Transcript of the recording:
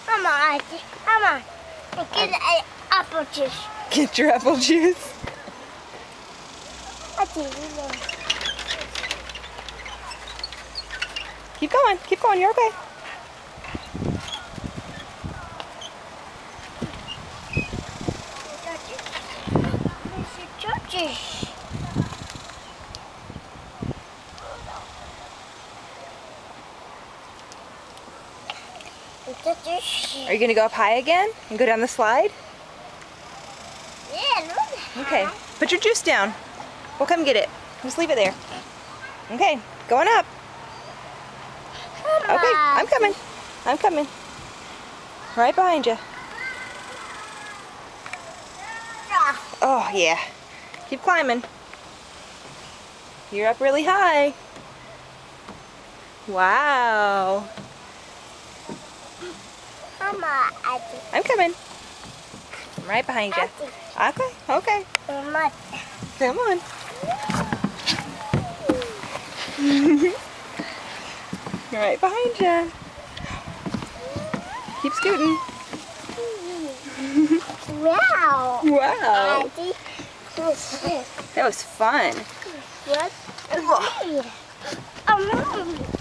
Come on, come on. Get an apple juice. Get your apple juice. Keep going, you're okay. Are you going to go up high again and go down the slide? Yeah, look. Okay, put your juice down. We'll come get it. Just leave it there. Okay, going up. Okay, I'm coming. I'm coming. Right behind you. Oh, yeah. Keep climbing. You're up really high. Wow. I'm coming. I'm right behind you. Okay, okay. Come on. Right behind you. Keep scooting. Wow. Wow. That was fun. What? Oh, no.